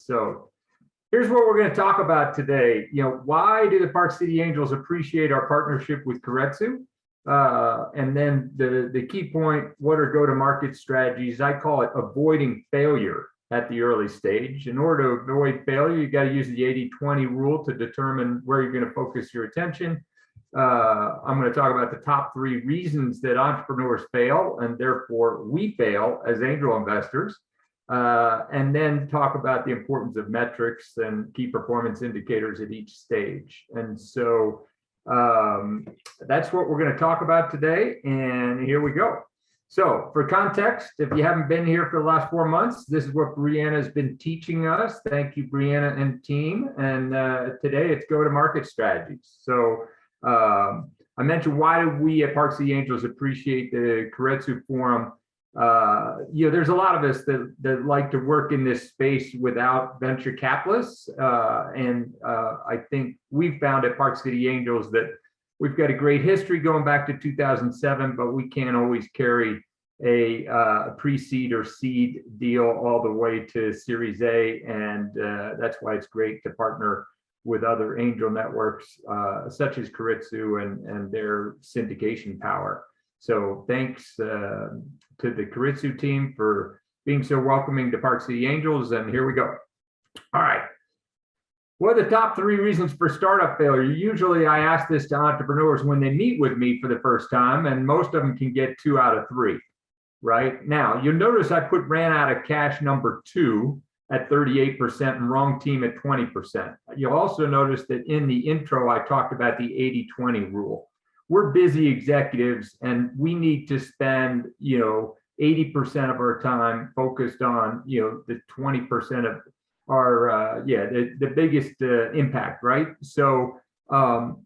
So here's what we're going to talk about today. Why do the Park City Angels appreciate our partnership with Keiretsu? And then the key point, what are go-to-market strategies? I call it avoiding failure at the early stage. In order to avoid failure, you got to use the 80-20 rule to determine where you're going to focus your attention. I'm going to talk about the top 3 reasons that entrepreneurs fail, and therefore we fail as angel investors. And then talk about the importance of metrics and key performance indicators at each stage. And so that's what we're going to talk about today. And here we go. So for context, if you haven't been here for the last 4 months, this is what Brianna's been teaching us. Thank you, Brianna and team. And today it's go-to-market strategies. So I mentioned, why do we at Park City Angels appreciate the Keiretsu Forum? There's a lot of us that like to work in this space without venture capitalists. I think we've found at Park City Angels that we've got a great history going back to 2007, but we can't always carry a pre-seed or seed deal all the way to Series A. And that's why it's great to partner with other angel networks, such as Keiretsu and their syndication power. So thanks to the Keiretsu team for being so welcoming to Park City Angels. And here we go. All right. What are the top 3 reasons for startup failure? Usually I ask this to entrepreneurs when they meet with me for the first time, and most of them can get 2 out of 3, right? Now, you'll notice I put ran out of cash number 2 at 38% and wrong team at 20%. You'll also notice that in the intro, I talked about the 80-20 rule. We're busy executives and we need to spend, 80% of our time focused on, the 20% of our, the biggest impact, right? So CB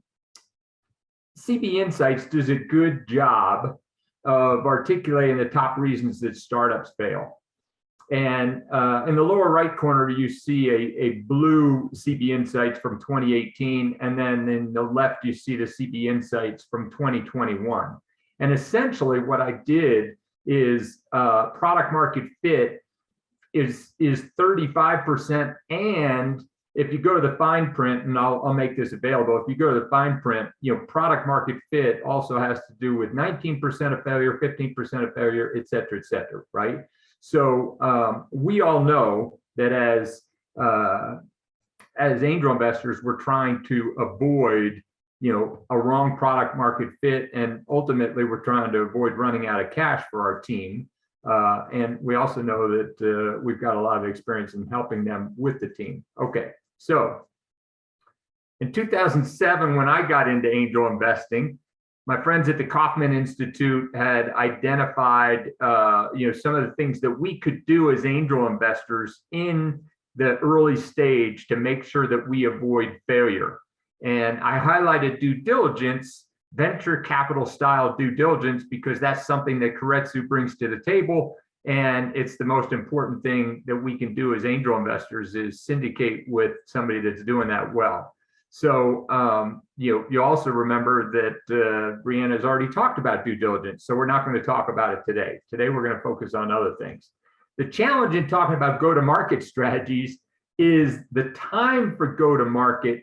Insights does a good job of articulating the top reasons that startups fail. And in the lower right corner, you see a blue CB Insights from 2018. And then in the left, you see the CB Insights from 2021. And essentially what I did is product market fit is 35%. And if you go to the fine print, and I'll make this available, if you go to the fine print, product market fit also has to do with 19% of failure, 15% of failure, et cetera, right? So we all know that as angel investors, we're trying to avoid, a wrong product market fit, and ultimately we're trying to avoid running out of cash for our team. And we also know that we've got a lot of experience in helping them with the team. Okay, so in 2007, when I got into angel investing, my friends at the Kauffman Institute had identified, some of the things that we could do as angel investors in the early stage to make sure that we avoid failure. And I highlighted due diligence, venture capital style due diligence, because that's something that Keiretsu brings to the table. And it's the most important thing that we can do as angel investors is syndicate with somebody that's doing that well. So you also remember that Brianna has already talked about due diligence, so we're not going to talk about it today. Today, we're going to focus on other things. The challenge in talking about go-to-market strategies is the time for go-to-market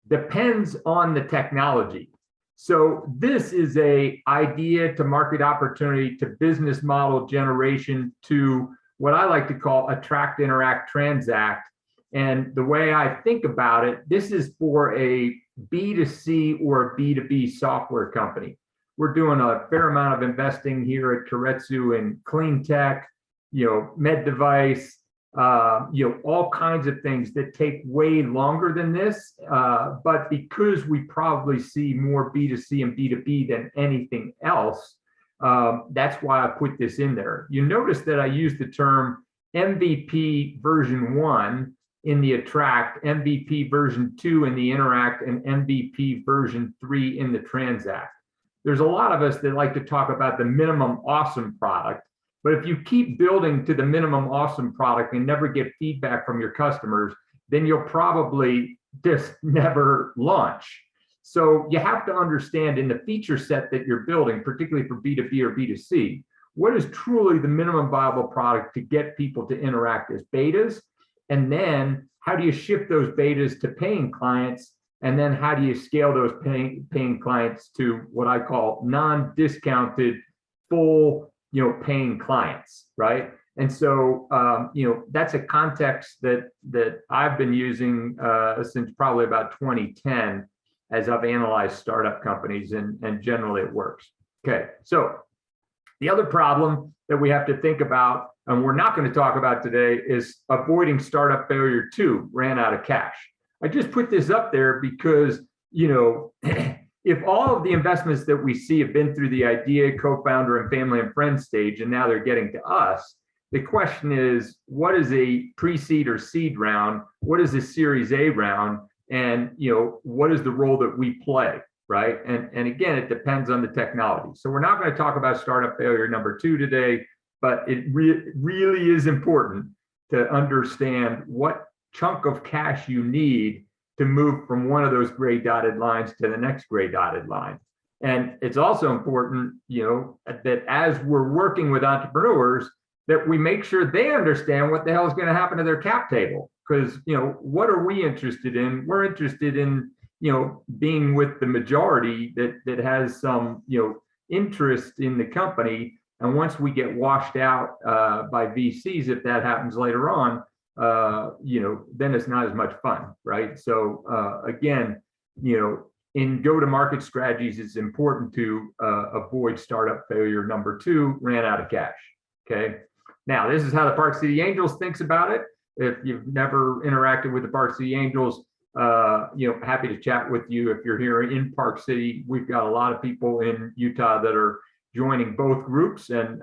depends on the technology. So this is a idea to market opportunity to business model generation to what I like to call attract, interact, transact. And the way I think about it, this is for a B2C or a B2B software company. We're doing a fair amount of investing here at Keiretsu in clean tech, med device, all kinds of things that take way longer than this. But because we probably see more B2C and B2B than anything else, that's why I put this in there. You notice that I use the term MVP version 1 in the attract, MVP version 2 in the interact, and MVP version 3 in the transact. There's a lot of us that like to talk about the minimum awesome product, but if you keep building to the minimum awesome product and never get feedback from your customers, then you'll probably just never launch. So you have to understand in the feature set that you're building, particularly for B2B or B2C, what is truly the minimum viable product to get people to interact as betas, And then how do you shift those betas to paying clients? And then how do you scale those paying clients to what I call non-discounted, full, paying clients, right? And so, that's a context that I've been using since probably about 2010 as I've analyzed startup companies, and generally it works. Okay, so the other problem that we have to think about, and we're not going to talk about today, is avoiding startup failure 2, ran out of cash. I just put this up there because, if all of the investments that we see have been through the idea, co-founder, and family and friends stage, and now they're getting to us, the question is, what is a pre-seed or seed round? What is a Series A round? And what is the role that we play, right? And again, it depends on the technology. So we're not going to talk about startup failure number 2 today, but it really is important to understand what chunk of cash you need to move from one of those gray dotted lines to the next gray dotted line. And it's also important, that as we're working with entrepreneurs, that we make sure they understand what the hell is going to happen to their cap table. Because, what are we interested in? We're interested in, being with the majority that has some, interest in the company. And once we get washed out by VCs, if that happens later on, then it's not as much fun, right? So again, in go-to-market strategies, it's important to avoid startup failure number 2, ran out of cash. Okay. Now, this is how the Park City Angels thinks about it. If you've never interacted with the Park City Angels, happy to chat with you. If you're here in Park City, we've got a lot of people in Utah that are joining both groups, and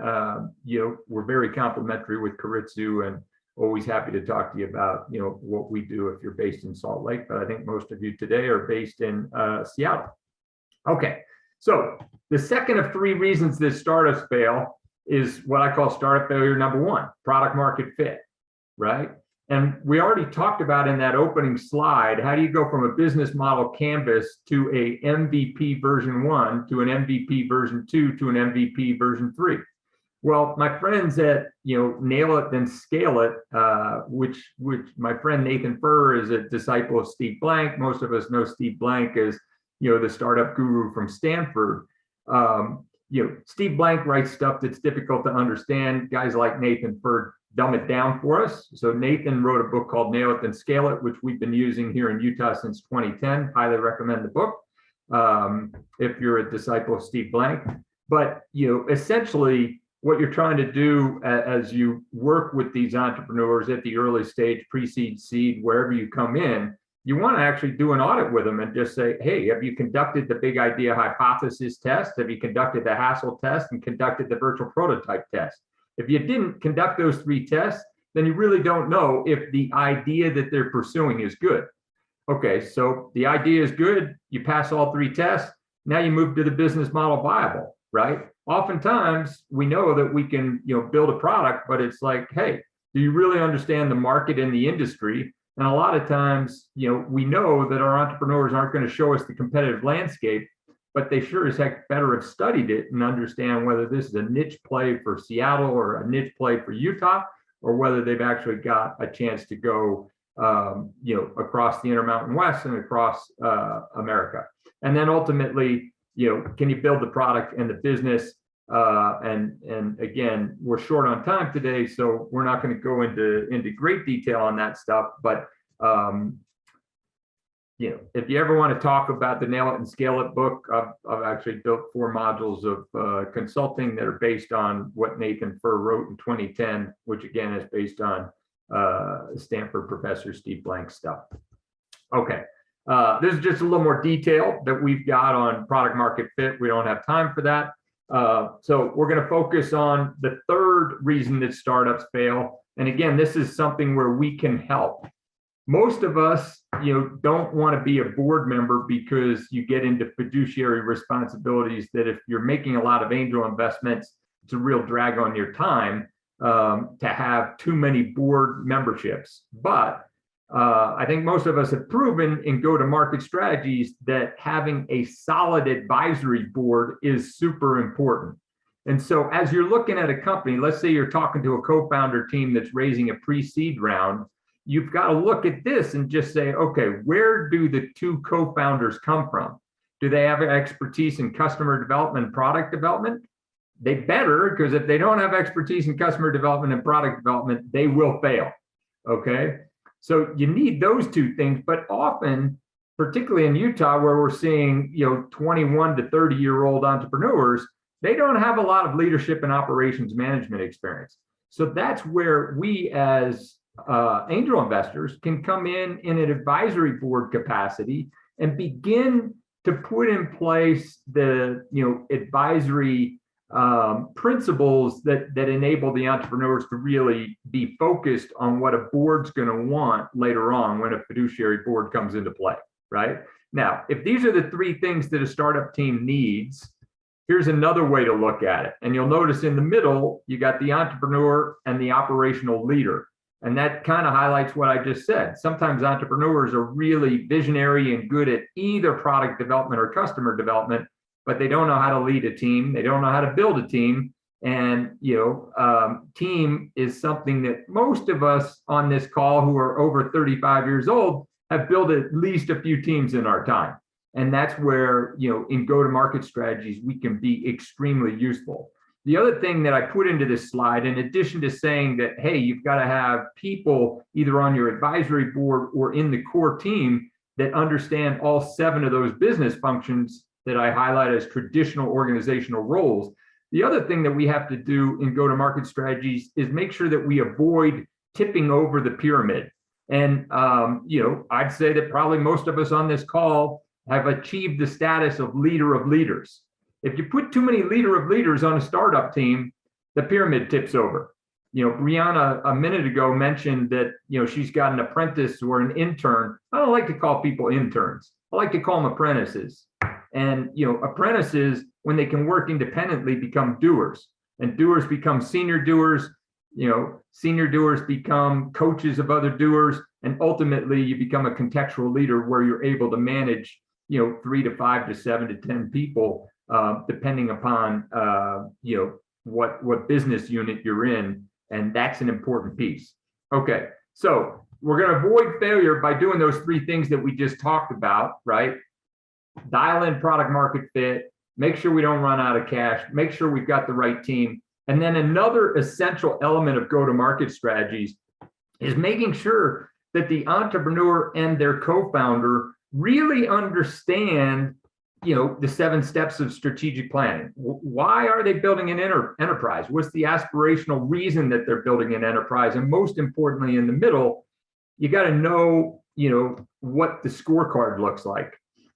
we're very complimentary with Keiretsu, and always happy to talk to you about what we do if you're based in Salt Lake. But I think most of you today are based in Seattle. Okay, so the second of 3 reasons that startups fail is what I call startup failure number 1, product market fit, right? And we already talked about in that opening slide, how do you go from a business model canvas to a MVP version 1 to an MVP version 2 to an MVP version 3? Well, my friends at Nail It Then Scale It, which my friend Nathan Furr is a disciple of Steve Blank. Most of us know Steve Blank as the startup guru from Stanford. Steve Blank writes stuff that's difficult to understand. Guys like Nathan Furr dumb it down for us. So Nathan wrote a book called Nail It Then Scale It, which we've been using here in Utah since 2010. Highly recommend the book if you're a disciple of Steve Blank. But essentially, what you're trying to do as you work with these entrepreneurs at the early stage, pre-seed, seed, wherever you come in, you want to actually do an audit with them and just say, hey, have you conducted the big idea hypothesis test? Have you conducted the hassle test and conducted the virtual prototype test? If you didn't conduct those 3 tests, then you really don't know if the idea that they're pursuing is good. Okay, so the idea is good, you pass all 3 tests, now you move to the business model viable, right? Oftentimes we know that we can build a product, but it's like, hey, do you really understand the market and the industry? And a lot of times, we know that our entrepreneurs aren't going to show us the competitive landscape, but they sure as heck better have studied it and understand whether this is a niche play for Seattle or a niche play for Utah, or whether they've actually got a chance to go, across the Intermountain West and across America. And then ultimately, can you build the product and the business? And again, we're short on time today, so we're not going to go into great detail on that stuff. But if you ever want to talk about the Nail It and Scale It book, I've actually built 4 modules of consulting that are based on what Nathan Furr wrote in 2010, which again is based on Stanford professor Steve Blank's stuff. Okay. This is just a little more detail that we've got on product market fit. We don't have time for that. So we're going to focus on the 3rd reason that startups fail. And again, this is something where we can help. Most of us, don't want to be a board member because you get into fiduciary responsibilities that if you're making a lot of angel investments, it's a real drag on your time to have too many board memberships. But I think most of us have proven in go-to-market strategies that having a solid advisory board is super important. And so as you're looking at a company, let's say you're talking to a co-founder team that's raising a pre-seed round, you've got to look at this and just say, okay, where do the two co-founders come from? Do they have expertise in customer development, product development? They better, because if they don't have expertise in customer development and product development, they will fail. Okay. So you need those two things, but often, particularly in Utah, where we're seeing 21 to 30-year-old entrepreneurs, they don't have a lot of leadership and operations management experience. So that's where we as angel investors can come in an advisory board capacity and begin to put in place the advisory principles that enable the entrepreneurs to really be focused on what a board's going to want later on when a fiduciary board comes into play, right? Now, if these are the three things that a startup team needs, here's another way to look at it. And you'll notice in the middle, you got the entrepreneur and the operational leader. And that kind of highlights what I just said. Sometimes entrepreneurs are really visionary and good at either product development or customer development, but they don't know how to lead a team. They don't know how to build a team. And, team is something that most of us on this call who are over 35 years old have built at least a few teams in our time. And that's where, in go-to-market strategies, we can be extremely useful. The other thing that I put into this slide, in addition to saying that, hey, you've got to have people either on your advisory board or in the core team that understand all 7 of those business functions that I highlight as traditional organizational roles. The other thing that we have to do in go-to-market strategies is make sure that we avoid tipping over the pyramid. And, I'd say that probably most of us on this call have achieved the status of leader of leaders. If you put too many leader of leaders on a startup team, the pyramid tips over. Brianna a minute ago mentioned that, she's got an apprentice or an intern. I don't like to call people interns. I like to call them apprentices. And, apprentices, when they can work independently, become doers, and doers become senior doers. Senior doers become coaches of other doers. And ultimately you become a contextual leader where you're able to manage, 3 to 5 to 7 to 10 people, depending upon, what business unit you're in. And that's an important piece. Okay. So we're going to avoid failure by doing those 3 things that we just talked about, right? Dial in product market fit, make sure we don't run out of cash, make sure we've got the right team. And then another essential element of go-to-market strategies is making sure that the entrepreneur and their co-founder really understand, the 7 steps of strategic planning. Why are they building an enterprise? What's the aspirational reason that they're building an enterprise? And most importantly, in the middle, you got to know, what the scorecard looks like.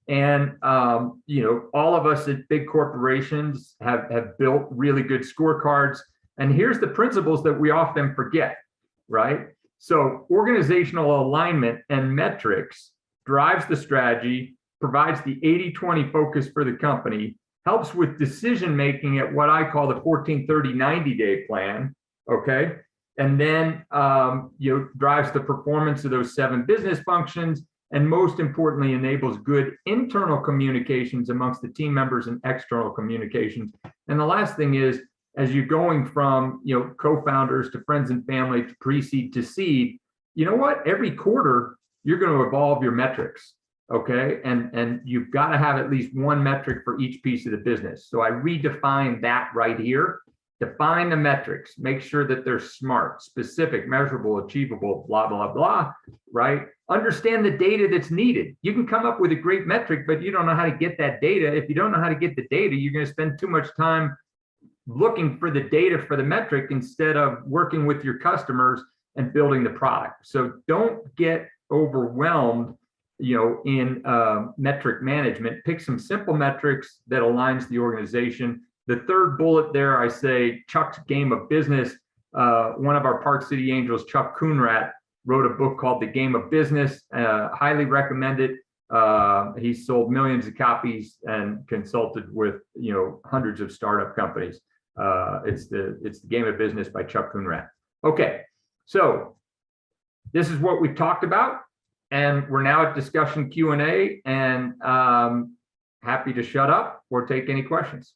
And, all of us at big corporations have built really good scorecards. And here's the principles that we often forget, right? So organizational alignment and metrics drives the strategy, provides the 80-20 focus for the company, helps with decision-making at what I call the 14-30-90-day plan, okay? And then, drives the performance of those 7 business functions, and most importantly, enables good internal communications amongst the team members and external communications. And the last thing is, as you're going from, co-founders to friends and family to pre-seed to seed, every quarter, you're going to evolve your metrics, okay? And you've got to have at least one metric for each piece of the business. So I redefine that right here. Define the metrics, make sure that they're smart, specific, measurable, achievable, blah, blah, blah, right? Understand the data that's needed. You can come up with a great metric, but you don't know how to get that data. If you don't know how to get the data, you're going to spend too much time looking for the data for the metric instead of working with your customers and building the product. So don't get overwhelmed, in metric management. Pick some simple metrics that aligns the organization. The third bullet there, I say Chuck's Game of Business. One of our Park City Angels, Chuck Coonrat, wrote a book called The Game of Business. Highly recommend it. He's sold millions of copies and consulted with hundreds of startup companies. It's the Game of Business by Chuck Coonrat. Okay, so this is what we've talked about, and we're now at discussion Q&A, and happy to shut up or take any questions.